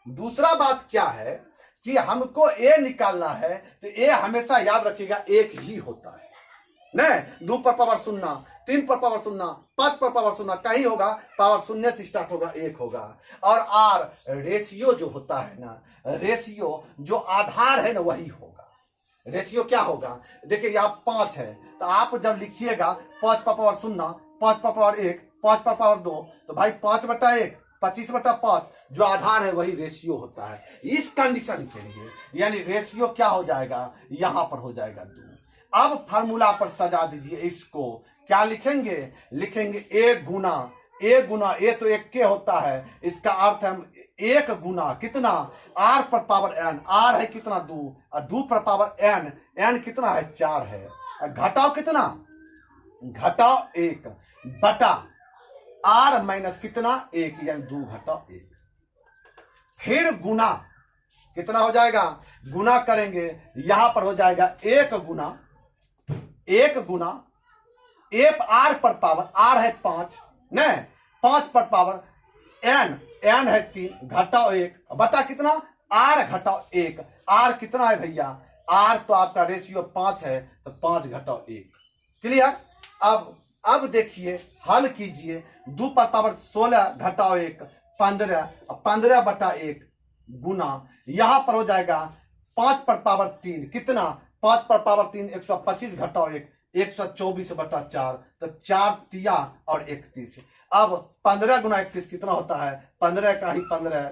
दूसरा बात क्या है कि हमको ए निकालना है, तो ए हमेशा याद रखिएगा 1 ही होता है, नहीं 2 पर पावर 0, 3 पर पावर 0, 5 पर पावर 0 कहीं होगा, पावर 0 से स्टार्ट होगा, 1 होगा। और आर रेशियो जो होता है ना, रेशियो जो आधार है ना वही होगा। रेशियो क्या होगा, देखिए यहाँ 5 है तो आप जब लिखिएगा 5 पर पावर 0, 5 पर पावर 1, 5 पर पावर 2, तो भाई 5/1 25/5 जो आधार है वही रेशियो होता है। इस कंडीशन के लिए यानी रेशियो क्या हो जाएगा, यहां पर हो जाएगा 2। अब फार्मूला पर सजा दीजिए इसको, क्या लिखेंगे, लिखेंगे ए गुना ए तो 1 के होता है, इसका अर्थ हम एक गुना कितना आर पर पावर एन, आर है कितना 2 और 2 पर पावर एन, एन कितना है 4 है, घटाओ कितना, घटाओ 1 बटा आर माइनस कितना 1 यानी 2 घटाओ 1, फिर गुना कितना हो जाएगा, गुना करेंगे यहां पर हो जाएगा 1 गुना एफ आर पर पावर, आर है 5 नहीं 5 पर पावर एन, एन है 3 घटाओ 1 बटा कितना आर घटाओ 1, आर कितना है भैया, आर तो आपका रेशियो 5 है तो 5 घटाओ 1, क्लियर। अब देखिए हल कीजिए, 2 पर पावर 16 घटाओ 1 15, 15 बटा 1 गुना यहां पर हो जाएगा 5 पर पावर 3 कितना, 5 पर पावर 3 125 घटाओ 1 124 बटा 4 तो 4 तिया और 31। अब 15 गुना 31 कितना होता है, 15 का ही 15,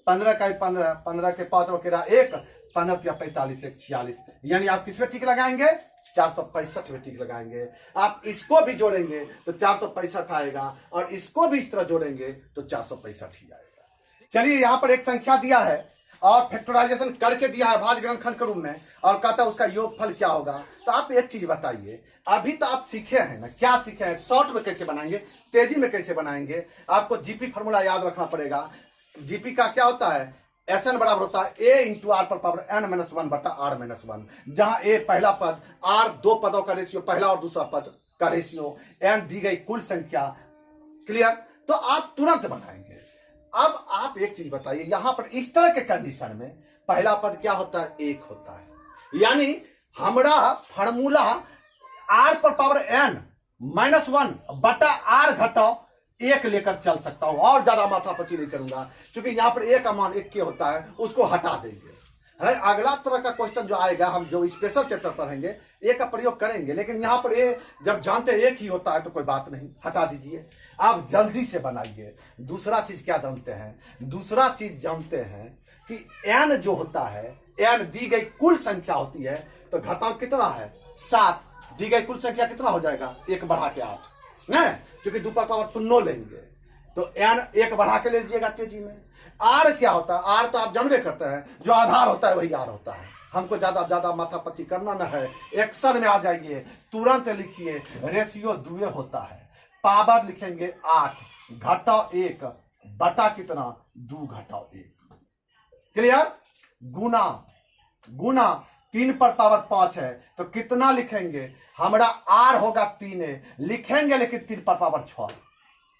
15 का ही 15, 15 के 5 वगैरह 1, 15 तिया 45 1 46, यानी आप किस पे टिक लगाएंगे 465 में टिक लगाएंगे। आप इसको भी जोड़ेंगे तो 465 आएगा और इसको भी इस तरह जोड़ेंगे तो 465 ही आएगा। चलिए यहां पर एक संख्या दिया है और फैक्टराइजेशन करके दिया है भाज्य गुणनखंड के रूप में और कहता है उसका योगफल क्या होगा। तो आप एक चीज बताइए, अभी तो आप सीखे हैं ना, क्या सीखे हैं, शॉर्ट में कैसे बनाएंगे, तेजी में कैसे बनाएंगे। आपको जीपी फॉर्मूला याद रखना पड़ेगा। जीपी का क्या होता है, एस एन बराबर होता है ए इंटू आर पर पावर एन माइनस 1 बटा आर माइनस 1, जहां ए पहला पद, आर 2 पदों का रेशियो, पहला और दूसरा पद का रेशियो, एन दी गई कुल संख्या, क्लियर। तो आप तुरंत बनाएंगे। अब आप एक चीज बताइए, यहां पर इस तरह के कंडीशन में पहला पद क्या होता है 1 होता है, यानी हमारा फार्मूला आर पर पावर एन माइनस 1 बटा आर घटाओ 1 लेकर चल सकता हूं, और ज्यादा माथापच्ची नहीं करूंगा, क्योंकि यहां पर ए का मान 1 के होता है, उसको हटा देंगे। है अगला तरह का क्वेश्चन जो आएगा, हम जो स्पेशल चैप्टर पढ़ेंगे ए का प्रयोग करेंगे, लेकिन यहां पर ए जब जानते 1 ही होता है तो कोई बात नहीं, हटा दीजिए। आप जल्दी से बनाइए। दूसरा चीज क्या जानते हैं, दूसरा चीज जानते हैं कि एन जो होता है, एन दी गई कुल संख्या होती है, तो घातांक कितना है 7, दी गई कुल संख्या कितना हो जाएगा 1 बढ़ा के 8 नहीं, क्योंकि 2 पर पावर 0 लेंगे तो एन 1 बढ़ा के ले लीजिएगा तेजी में। आर क्या होता है, आर तो आप जानते करते हैं, जो आधार होता है वही आर होता है, हमको ज्यादा माथापच्ची करना न है, एक्शन में आ जाइए, तुरंत लिखिए, रेशियो 2 होता है, पावर लिखेंगे 8 घटाओ 1 बटा कितना 2 घटाओ 1, क्लियर। गुना 3 पर पावर 5 है तो कितना लिखेंगे, हमारा आर होगा 3 लिखेंगे, लेकिन 3 पर पावर 6,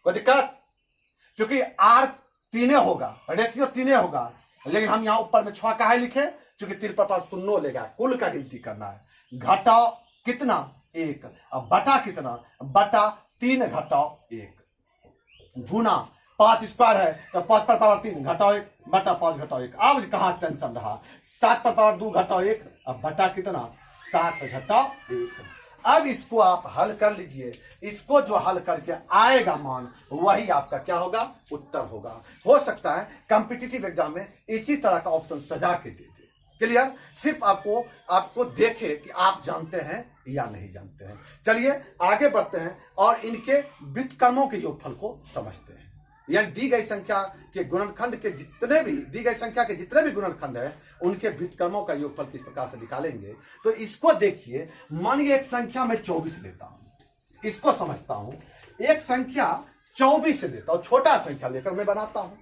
कोई दिक्कत, क्योंकि आर 3 होगा, रेशियो 3 होगा, लेकिन हम यहां ऊपर में 6 काहे लिखे, क्योंकि 3 पर पावर 0 लेगा, कुल का गिनती करना है। घटाओ कितना 1 अब बटा कितना, बटा 3 घटाओ 1 गुना 5 स्क्वायर है तो 5 पर पावर 3 घटाओ 1 बटा 5 घटाओ 1। अब कहां टेंशन रहा, 7 पर पावर 2 घटाओ 1 अब बटा कितना 7 घटाओ 1। अब इसको आप हल कर लीजिए, इसको जो हल करके आएगा मान वही आपका क्या होगा, उत्तर होगा। हो सकता है कॉम्पिटिटिव एग्जाम में इसी तरह का ऑप्शन सजा के दे दे, क्लियर। सिर्फ आपको देखे कि आप जानते हैं या नहीं जानते हैं। चलिए आगे बढ़ते हैं और इनके व्युत्क्रमों के योगफल को समझते हैं, यानी दी गई संख्या के गुणनखंड के जितने भी गुणनखंड है उनके व्युत्क्रमों का योगफल किस प्रकार से निकालेंगे। तो इसको देखिए, मानिए एक संख्या में 24 लेता हूं, इसको समझता हूं, एक संख्या 24 लेता हूं, छोटा संख्या लेकर मैं बनाता हूं।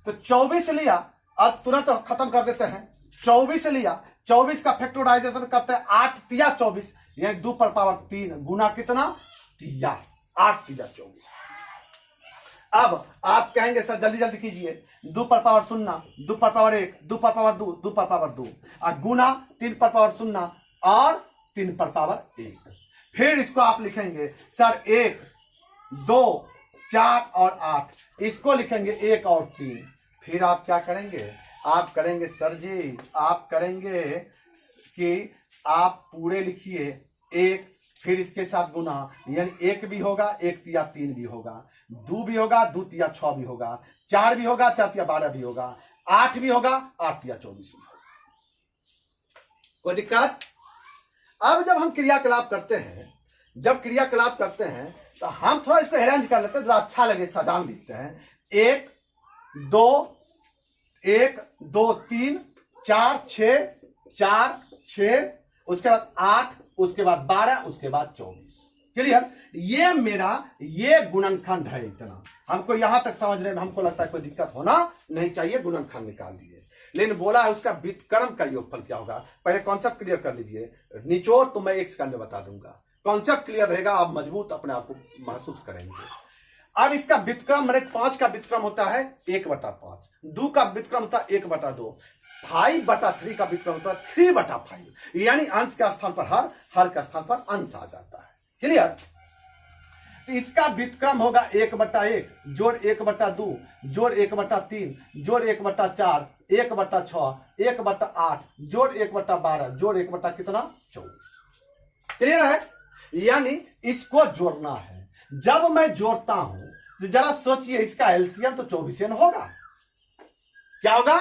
तो 24 लिया, अब तुरंत खत्म कर देते हैं, 24 लिया, 24 का फैक्टराइजेशन करते हैं 8 तिया 24, यानी 2 पर पावर 3 गुना कितना तिया 8 तिया 24। अब आप कहेंगे सर जल्दी कीजिए, 2 पर पावर 0, 2 पर पावर 1, 2 पर पावर 2, 2 पर पावर 2 और गुना 3 पर पावर 0 और 3 पर पावर 1। फिर इसको आप लिखेंगे सर 1, 2, 4 और 8, इसको लिखेंगे 1 और 3। फिर आप क्या करेंगे, आप करेंगे सर जी, आप करेंगे कि आप पूरे लिखिए 1, फिर इसके साथ गुना, यानी 1 भी होगा, 1 तिया 3 भी होगा, 2 भी होगा, 2 तिया 6 भी होगा, 4 भी होगा, 4 तिया 12 भी होगा, 8 भी होगा, 8 तिया 24 भी होगा। कोई दिक्कत। अब जब हम क्रियाकलाप करते हैं, तो हम थोड़ा इसको अरेंज कर लेते हैं, जो अच्छा लगे, सजान लिखते हैं। 1 2 1 2 3 4 6 4 6, उसके बाद 8, उसके बाद 12, उसके बाद 24। क्लियर? ये मेरा ये गुणनखंड है। इतना हमको यहां तक समझने में हमको लगता है कोई दिक्कत होना नहीं चाहिए। गुणनखंड निकाल लिए, लेकिन बोला है उसका व्युत्क्रम का योगफल क्या होगा। पहले कॉन्सेप्ट क्लियर कर लीजिए, निचोड़ तो मैं 1 सेकंड में बता दूंगा। कॉन्सेप्ट क्लियर रहेगा, आप मजबूत अपने आप को महसूस करेंगे। अब इसका व्युत्क्रम मैंने 5 का व्युत्क्रम होता है 1/5, 2 का व्युत्क्रम होता है 1/2, 5/3 का व्युत्क्रम होता है 3/5, यानी अंश के स्थान पर हर के स्थान पर अंश आ जाता है। क्लियर? तो इसका व्युत्क्रम होगा 1/1 जोड़ 1/2 जोड़ 1/3 जोड़ 1/4 1/6 1/8 जोड़ 1/12 जोड़ 1 कितना 24। क्लियर है? यानी इसको जोड़ना है। जब मैं जोड़ता हूं तो जरा सोचिए, इसका एलसीएम तो 24 होगा। क्या होगा?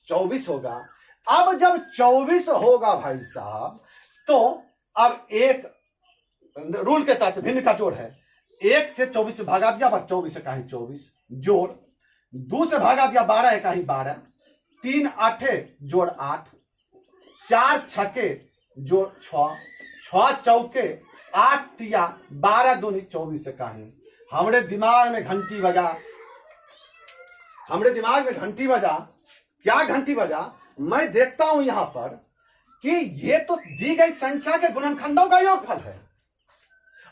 24 होगा। अब जब 24 होगा भाई साहब, तो अब एक रूल के तहत भिन्न का जोड़ है। 1 से 24 से भागा दिया, बस 24 का ही 24 जोड़, 2 से भागा दिया 12 का ही 12, 3 8 जोड़ 8, 4 छके जोड़ 6, 6 चौके 8 तिया 12 दूनी 24 का ही। हमरे दिमाग में घंटी बजा, हमरे दिमाग में घंटी बजा। क्या घंटी बजा? मैं देखता हूं यहां पर कि ये तो दी गई संख्या के गुणनखंडों का योगफल है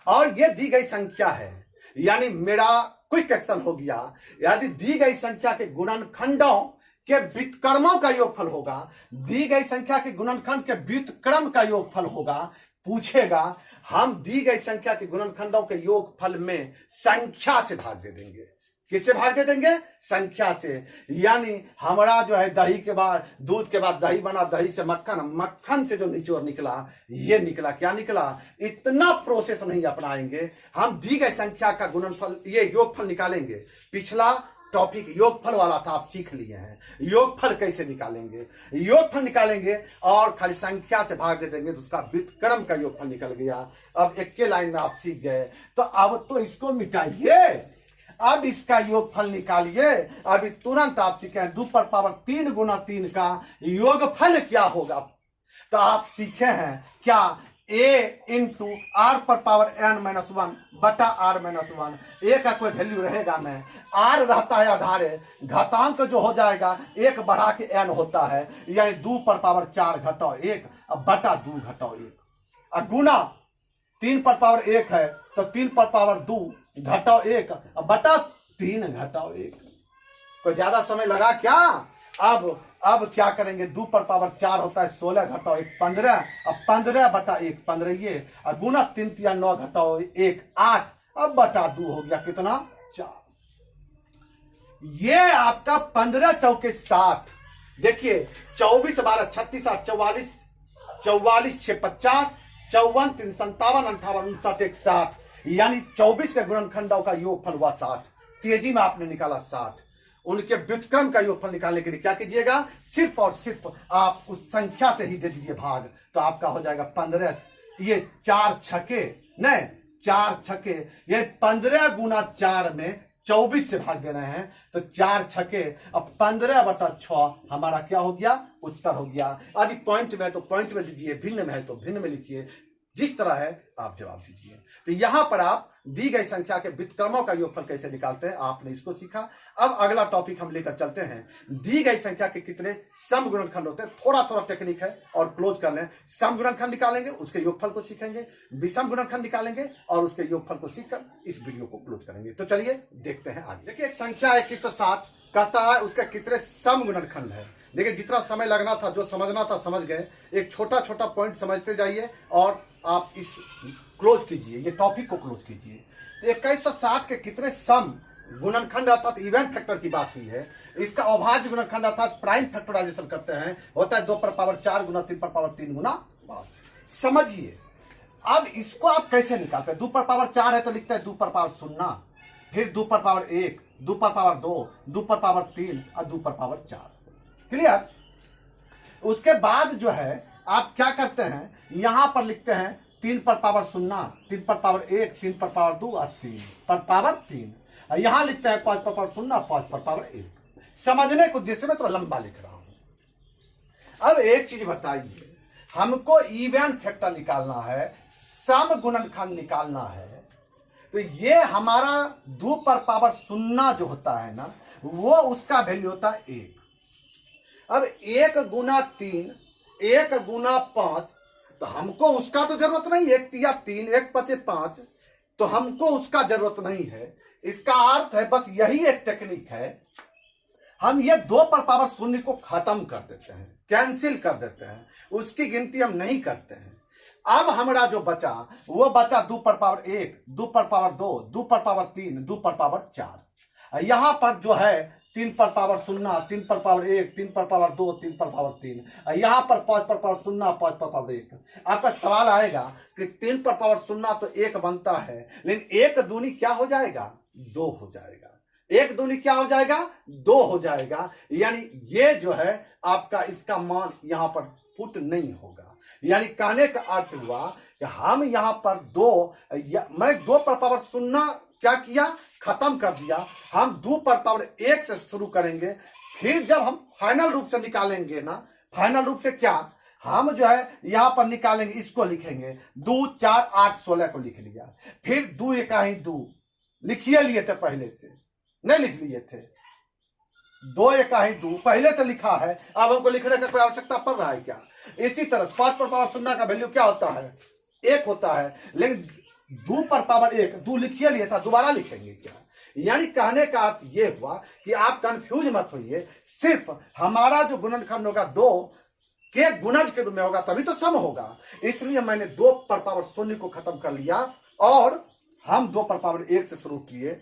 और ये दी गई संख्या है, यानी मेरा क्विक एक्शन हो गया। यदि दी गई संख्या के गुणनखंडों के व्युत्क्रमों का योगफल होगा, दी गई संख्या के गुणनखंड के व्युत्क्रम का योगफल होगा। पूछेगा, हम दी गई संख्या के गुणनखंडों के योगफल में संख्या से भाग दे देंगे। किससे भाग दे देंगे? संख्या से। यानी हमारा जो है दही के बाद दूध के बाद दही बना, दही से मक्खन, मक्खन से जो निचोड़ निकला, ये निकला। क्या निकला? इतना प्रोसेस नहीं अपनाएंगे हम। दी गई संख्या का गुणनफल, ये योगफल निकालेंगे। पिछला टॉपिक योगफल वाला था, आप सीख लिए हैं योगफल कैसे निकालेंगे। योगफल निकालेंगे और खाली संख्या से भाग दे देंगे तो उसका व्युत्क्रम का योगफल निकल गया। अब एक के लाइन में आप सीख गए, तो अब तो इसको मिटाइए, अब इसका योगफल निकालिए। अभी तुरंत आप सीखे 2/3 गुना 3 का योगफल क्या होगा। तो आप सीखे हैं क्या? a इंटू r⁻n-1 बटा r-1। a का कोई वैल्यू रहेगा नहीं, r रहता है आधारे, घातांक जो हो जाएगा 1 बढ़ा के n होता है, यानी 2/4 घटाओ 1 बटा 2 घटाओ 1, गुना 3/1 है तो 3/2 घटाओ 1 बटा 3 घटाओ 1। कोई ज्यादा समय लगा क्या? अब क्या करेंगे? 2/4 होता है 16 घटाओ 1 15, अब 15/1 15 ये, और गुना 3 या 9 घटाओ 1 8, अब बटा 2 हो गया कितना 4। ये आपका 15 चौके 60। देखिए 24 12 36 8 44 44 6 50 54 3 57 58 59 60, यानी 24 के गुणनखंडों का योगफल हुआ 60। तेजी में आपने निकाला 60। उनके व्युत्क्रम का योगफल निकालने के लिए क्या कीजिएगा? सिर्फ और सिर्फ आप उस संख्या से ही दे दीजिए भाग, तो आपका हो जाएगा 15। ये 4 छके नहीं 4 छके, ये 15 गुना 4 में 24 से भाग दे रहे हैं, तो 4 छके, अब 15/6 हमारा क्या हो गया? उत्तर हो गया। यदि पॉइंट में है तो पॉइंट में दीजिए, भिन्न में है तो भिन्न में लिखिए, जिस तरह है आप जवाब दीजिए। तो यहां पर आप दी गई संख्या के व्युत्क्रमों का योगफल कैसे निकालते हैं आपने इसको सीखा। अब अगला टॉपिक हम लेकर चलते हैं, दी गई संख्या के कितने सम गुणनखंड होते हैं। थोड़ा थोड़ा टेक्निक है और क्लोज कर लें। सम गुणनखंड निकालेंगे, उसके योगफल को सीखेंगे, विषम गुणनखंड निकालेंगे और उसके योगफल को सीखकर इस वीडियो को क्लोज करेंगे। तो चलिए देखते हैं आगे। देखिए एक संख्या 2160 कहता है उसका कितने सम गुणनखंड है। देखिए जितना समय लगना था, जो समझना था समझ गए। एक छोटा छोटा पॉइंट समझते जाइए और आप इस क्लोज कीजिए, ये टॉपिक को क्लोज कीजिए। तो 2160 के कितने सम गुणनखंड अर्थात इवेंट फैक्टर की बात हुई है। इसका अभाज्य गुणनखंड अर्थात प्राइम फैक्टराइजेशन करते हैं, होता है 2/4 गुना 3/3 गुना 5। समझिए अब इसको आप कैसे निकालते हैं। 2/4 है तो लिखते हैं 2/0, फिर 2/1, 2/2, 2/3 और 2/4। क्लियर? उसके बाद जो है आप क्या करते हैं, यहां पर लिखते हैं 3/0, 3/1, 3/2 और 3/3। यहां लिखते हैं 5/0, 5/1। समझने के उद्देश्य में थोड़ा लंबा लिख रहा हूं। अब एक चीज बताइए, हमको इवन फैक्टर निकालना है, सम गुणनखंड निकालना है, तो ये हमारा 2 पर पावर शून्य जो होता है ना, वो उसका वैल्यू होता है 1। अब 1 गुना 3, 1 गुना 5, तो हमको उसका तो जरूरत नहीं, 1 तिया 3, 1 पचे 5, तो हमको उसका जरूरत नहीं है। इसका अर्थ है बस यही एक टेक्निक है, हम ये 2 पर पावर शून्य को खत्म कर देते हैं, कैंसिल कर देते हैं, उसकी गिनती हम नहीं करते हैं। अब हमारा जो बचा वो बचा 2 पर पावर 1, 2 पर पावर 2, 2 पर पावर 3, 2 पर पावर 4। यहां पर जो है 3 पर पावर शून्य, 3 पर पावर 1, 3 पर पावर 2, 3 पर पावर 3, यहां पर 5 पर पावर शून्य, 5 पर पावर 1। आपका सवाल आएगा कि 3 पर पावर शून्य तो 1 बनता है, लेकिन 1 दूनी क्या हो जाएगा, 2 हो जाएगा। 1 दूनी क्या हो जाएगा, 2 हो जाएगा। यानी ये जो है आपका इसका मान यहां पर पुट नहीं होगा। यानी कहने का अर्थ हुआ कि हम यहां पर 2, मैं 2 पर पावर शून्य क्या किया, खत्म कर दिया। हम 2 पर पावर 1 से शुरू करेंगे, फिर जब हम फाइनल रूप से निकालेंगे ना, फाइनल रूप से क्या, हम जो है यहां पर निकालेंगे, इसको लिखेंगे 2, 4, 8, 16 को लिख लिया। फिर 2 एकाही 2 लिखिए लिए थे, पहले से नहीं लिख लिए थे, 2 एकाही 2 पहले से लिखा है, अब हमको लिखने का कोई आवश्यकता पड़ रहा है क्या। इसी तरह 5 पर पावर शून्य का वैल्यू क्या होता है, 1 होता है, लेकिन 2 पर पावर 1 2 लिखिए लिए था, दोबारा लिखेंगे क्या। यानी कहने का अर्थ ये हुआ कि आप कंफ्यूज मत होइए, सिर्फ हमारा जो गुणनखंड होगा 2 के गुणज के रूप में होगा, तभी तो सम होगा। इसलिए मैंने 2 पर पावर शून्य को खत्म कर लिया और हम 2 पर पावर 1 से शुरू किए।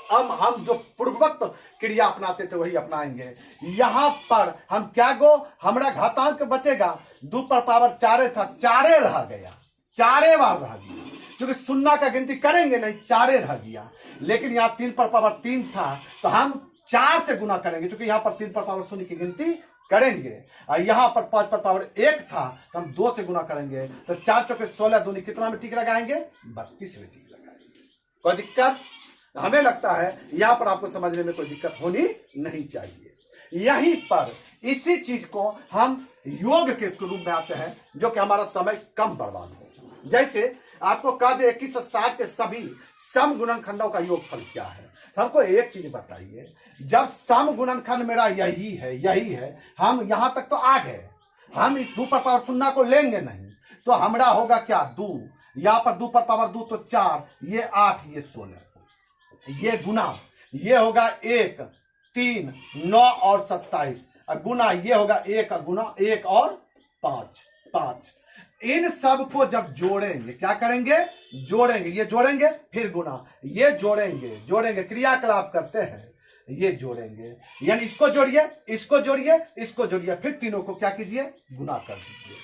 अब हम जो पूर्ववत क्रिया अपनाते थे वही अपनाएंगे। यहां पर हम क्या गो, हमारा घातांक बचेगा, 2 पर पावर 4 था, 4 रह गया, 4 बार रह गया, क्योंकि शून्य का गिनती करेंगे नहीं, 4 रह गया। लेकिन यहाँ 3 पर पावर 3 था, तो हम 4 से गुना करेंगे, क्योंकि यहाँ पर 3 पर पावर शून्य की गिनती करेंगे। और यहाँ पर 5 पर पावर 1 था, तो हम 2 से गुना करेंगे, तो 4 चौके 16 दूनी कितना में टिक लगाएंगे, 32 में टिक लगाएंगे। कोई दिक्कत, हमें लगता है यहां पर आपको समझने में कोई दिक्कत होनी नहीं चाहिए। यहीं पर इसी चीज को हम योग के रूप में आते हैं, जो कि हमारा समय कम बर्बाद हो। जैसे आपको कह दे 2160 के सभी सम गुणनखंडों का योगफल क्या है, तो हमको एक चीज बताइए, जब सम गुणनखंड मेरा यही है, हम यहां तक तो आ गए, हम इस 2 पर पावर शून्य को लेंगे नहीं, तो हमारा होगा क्या 2, यहां पर 2 पर पावर 2 तो 4, ये 8, ये 16, ये गुना, ये होगा 1, 3, 9 और 27, गुना ये होगा 1 गुना 1 और 5। इन सब को जब जोड़ेंगे, क्या करेंगे, जोड़ेंगे, ये जोड़ेंगे फिर गुना, ये जोड़ेंगे, क्रियाकलाप करते हैं, ये जोड़ेंगे, यानी इसको जोड़िए, इसको जोड़िए, इसको जोड़िए, फिर तीनों को क्या कीजिए, गुना कर दीजिए।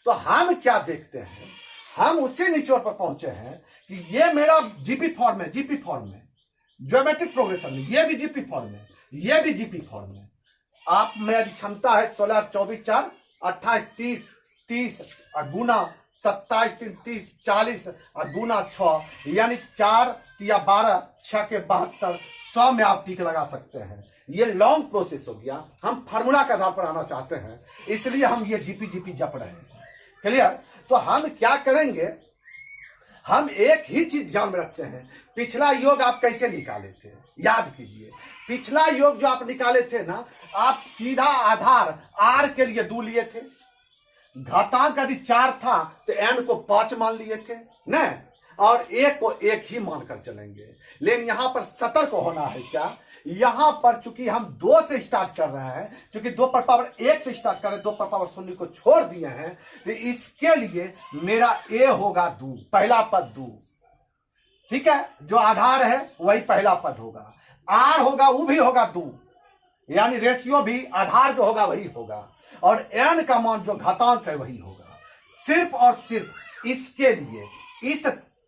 तो हम क्या देखते हैं, हम उसी निचोड़ पर पहुंचे हैं कि ये मेरा जीपी फॉर्म है, जीपी फॉर्म में, ज्योमेट्रिक प्रोग्रेशन में, ये भी जीपी फॉर्म में, ये भी जीपी फॉर्म में। आप में क्षमता है 16, 24, 4, 28, 30 गुना 27, 30, 40 गुना 6, यानी 4 या 12, 6 के 72, 100 में आप टिक लगा सकते हैं। ये लॉन्ग प्रोसेस हो गया, हम फार्मूला के आधार पर आना चाहते हैं, इसलिए हम ये जीपी जप रहे हैं। क्लियर। तो हम क्या करेंगे, हम एक ही चीज ध्यान में रखते हैं, पिछला योग आप कैसे निकाले थे, याद कीजिए। पिछला योग जो आप निकाले थे ना, आप सीधा आधार आर के लिए 2 लिए थे, घातांक यदि 4 था तो n को 5 मान लिए थे न, और 1 को 1 ही मानकर चलेंगे। लेकिन यहां पर सतर्क होना है, क्या, यहां पर चूंकि हम 2 से स्टार्ट कर रहे हैं, चूंकि 2 पर पावर 1 से स्टार्ट कर रहे हैं, 2 पर पावर शून्य को छोड़ दिए हैं, तो इसके लिए मेरा a होगा 2, पहला पद 2, ठीक है, जो आधार है वही पहला पद होगा, r होगा वो भी होगा 2, यानी रेशियो भी आधार जो होगा वही होगा, और n का मान जो घातांक है वही होगा, सिर्फ और सिर्फ इसके लिए, इस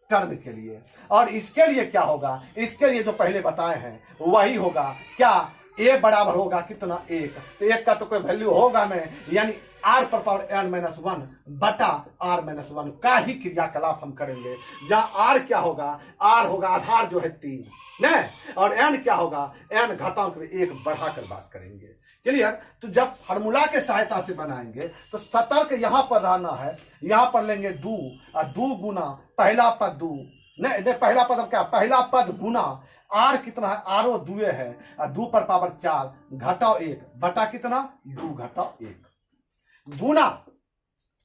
टर्म के लिए। और इसके लिए क्या होगा, इसके लिए जो पहले बताए हैं वही होगा, क्या, a बराबर होगा कितना 1, तो 1 का तो कोई वैल्यू होगा नहीं, यानी आर पर पावर n माइनस 1 बटा आर माइनस 1 का ही क्रियाकलाप हम करेंगे, जहां आर क्या होगा, आर होगा आधार जो है 3 नहीं, और n क्या होगा, n घातांक में 1 बढ़ाकर बात करेंगे। क्लियर? तो जब फार्मूला के सहायता से बनाएंगे तो सतर्क यहां पर रहना है, यहां पर लेंगे 2 और 2 गुना पहला पद 2 नहीं, पहला पद क्या, पहला पद गुना आर कितना है, आरो 2 है और 2 पर पावर 4 घटाओ 1 बटा कितना 2 घटाओ 1 गुना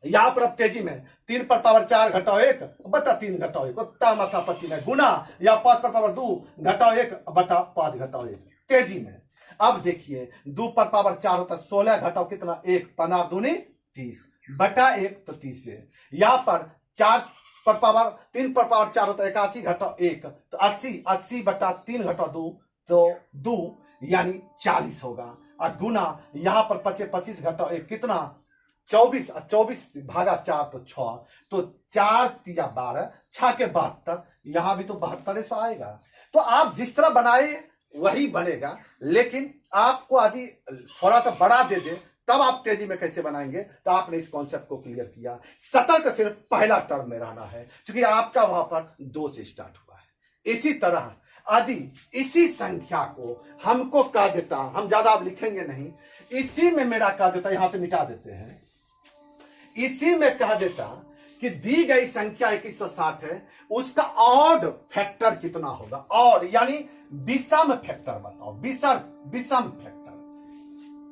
यहां पर अब तेजी में 3 पर पावर 4 घटाओ 1 बटा 3 घटाओ 1 उत्ता माथा पति में गुना या 5 पर पावर 2 घटाओ 1 बटा 5 घटाओ 1 तेजी में। अब देखिए 2 पर पावर 4 होता है 16 घटाओ कितना 1 15 दूनी 30 बटा 1 तो 30 है। यहां पर 4 पर पावर 3 पर पावर 4 होता है 81 घटाओ 1 तो 80 बटा 3 घटाओ 2 तो 2 यानी 40 होगा और गुना यहां पर 25 घटाओ 1 कितना 24 और 24 भागा 4 तो 6 तो 4 तिया 12 6 के 72 यहां भी तो 72 आएगा। तो आप जिस तरह बनाए वही बनेगा, लेकिन आपको यदि थोड़ा सा बड़ा दे दे तब आप तेजी में कैसे बनाएंगे। तो आपने इस कॉन्सेप्ट को क्लियर किया। सतर्क सिर्फ पहला टर्म में रहना है क्योंकि आपका वहां पर 2 से स्टार्ट हुआ है। इसी तरह यदि इसी संख्या को हमको कह देता, हम ज्यादा अब लिखेंगे नहीं, इसी में मेरा कह देता, यहां से मिटा देते हैं, इसी में कह देता कि दी गई संख्या 2160 है, उसका ऑड फैक्टर कितना होगा, और यानी विषम फैक्टर बताओ, विषम फैक्टर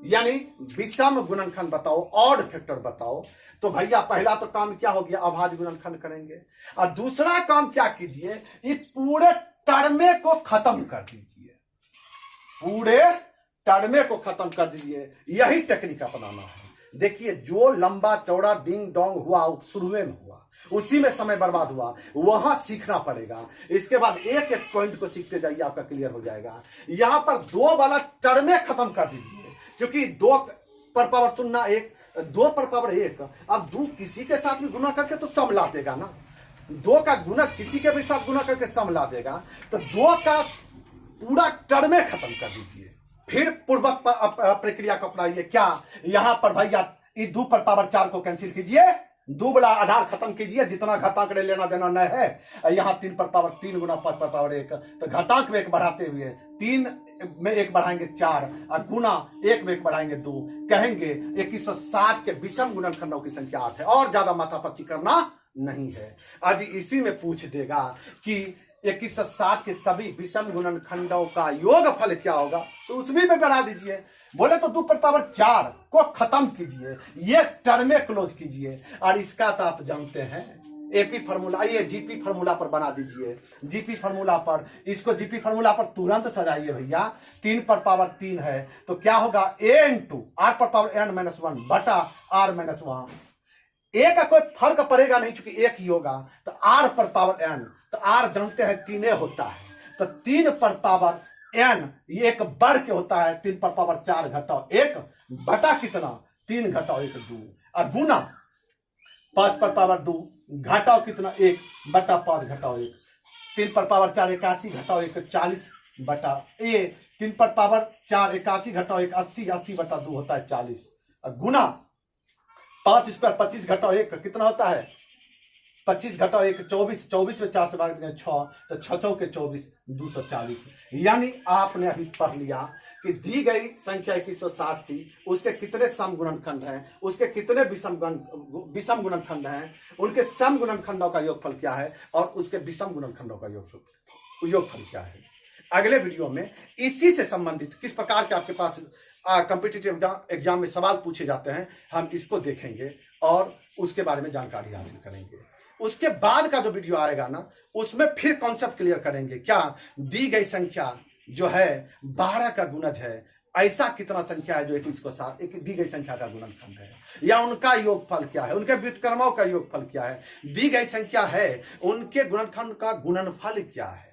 यानी विषम गुणनखंड बताओ, ऑड फैक्टर बताओ। तो भैया पहला तो काम क्या हो गया, अभाज्य गुणनखंड करेंगे, और दूसरा काम क्या कीजिए, ये पूरे टर्मे को खत्म कर दीजिए, पूरे टर्मे को खत्म कर दीजिए। यही टेक्निक अपनाना है। देखिए जो लंबा चौड़ा डिंग डोंग हुआ शुरू में हुआ, उसी में समय बर्बाद हुआ, वहां सीखना पड़ेगा। इसके बाद एक एक पॉइंट को सीखते जाइए, आपका क्लियर हो जाएगा। यहां पर 2 वाला टर्मे खत्म कर दीजिए, क्योंकि 2 पर पावर 0 1 2 पर पावर 1, अब 2 किसी के साथ भी गुना करके तो सम ला देगा ना, 2 का गुना किसी के भी साथ गुना करके सम ला देगा। तो 2 का पूरा टर्मे खत्म कर दीजिए, फिर पूर्वक प्रक्रिया को अपनाइए। क्या यहां पर भैया 2 पर पावर 4 को कैंसिल कीजिए, 2 वाला आधार खत्म कीजिए, जितना घातांक लेना देना न है। यहां 3 पर पावर 3 गुना 5 पर पावर 1, तो घातांक में 1 बढ़ाते हुए 3 में 1 बढ़ाएंगे 4 और गुना 1 में 1 बढ़ाएंगे 2, कहेंगे 2160 के विषम गुणनखंडों की संख्या 8 है, और ज्यादा माथापच्ची करना नहीं है। आज इसी में पूछ देगा कि 2160 के सभी विषम गुणनखंडों का योगफल क्या होगा, तो उसमें भी बना दीजिए। बोले तो 2 पर पावर 4 को खत्म कीजिए, ये टर्मे क्लोज कीजिए, और इसका तो आप जानते हैं एपी फार्मूला, ये जीपी फार्मूला पर बना दीजिए। जीपी फार्मूला पर, इसको जीपी फार्मूला पर तुरंत सजाइए भैया। 3 पर पावर 3 है तो क्या होगा, a इंटू आर पर पावर n माइनस 1 बटा आर माइनस 1। ए का कोई फर्क पड़ेगा नहीं क्योंकि एक ही होगा, तो आर पर पावर n, तो आर जानते हैं 3 होता है, तो 3 पर पावर n ये 1 बढ़ के होता है 3 पर पावर 4 घटाओ 1 बटा कितना 3 घटाओ 1 2, और गुना 5 पर पावर 2 घटाओ कितना 1 बटा 5 घटाओ 1, 3 पर पावर 4 81 घटाओ 1 40 बटा 3 पर पावर 4 81 घटाओ 1 80 80 बटा 2 होता है 40, और गुना 5 स्क्वायर 25 घटाओ 1 कितना होता है 25 घटाओ 1 24, 24 में 4 से भाग देंगे 6, तो 6 के 24 240। यानी आपने अभी पढ़ लिया कि दी गई संख्या 2160 थी, उसके कितने सम गुणनखंड हैं, उसके कितने विषम गुणनखंड हैं, उनके सम गुणनखंडों का योगफल क्या है, और उसके विषम गुणनखंडों का योगफल क्या है। अगले वीडियो में इसी से संबंधित किस प्रकार के आपके पास कॉम्पिटिटिव एग्जाम में सवाल पूछे जाते हैं, हम इसको देखेंगे और उसके बारे में जानकारी हासिल करेंगे। उसके बाद का जो वीडियो आएगा ना, उसमें फिर कॉन्सेप्ट क्लियर करेंगे। क्या दी गई संख्या जो है 12 का गुणज है, ऐसा कितना संख्या है जो 21 को 7 एक दी गई संख्या का गुणनखंड है, या उनका योगफल क्या है, उनके व्युत्क्रमों का योगफल क्या है, दी गई संख्या है उनके गुणनखंड का गुणनफल क्या है।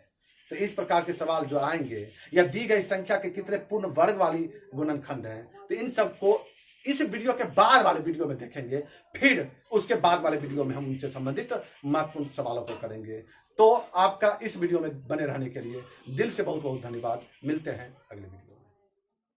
तो इस प्रकार के सवाल जो आएंगे, या दी गई संख्या के कितने पूर्ण वर्ग वाली गुणनखंड है, तो इन सबको इस वीडियो के बाद वाले वीडियो में देखेंगे। फिर उसके बाद वाले वीडियो में हम उनसे संबंधित महत्वपूर्ण सवालों को करेंगे। तो आपका इस वीडियो में बने रहने के लिए दिल से बहुत बहुत धन्यवाद। मिलते हैं अगले वीडियो में।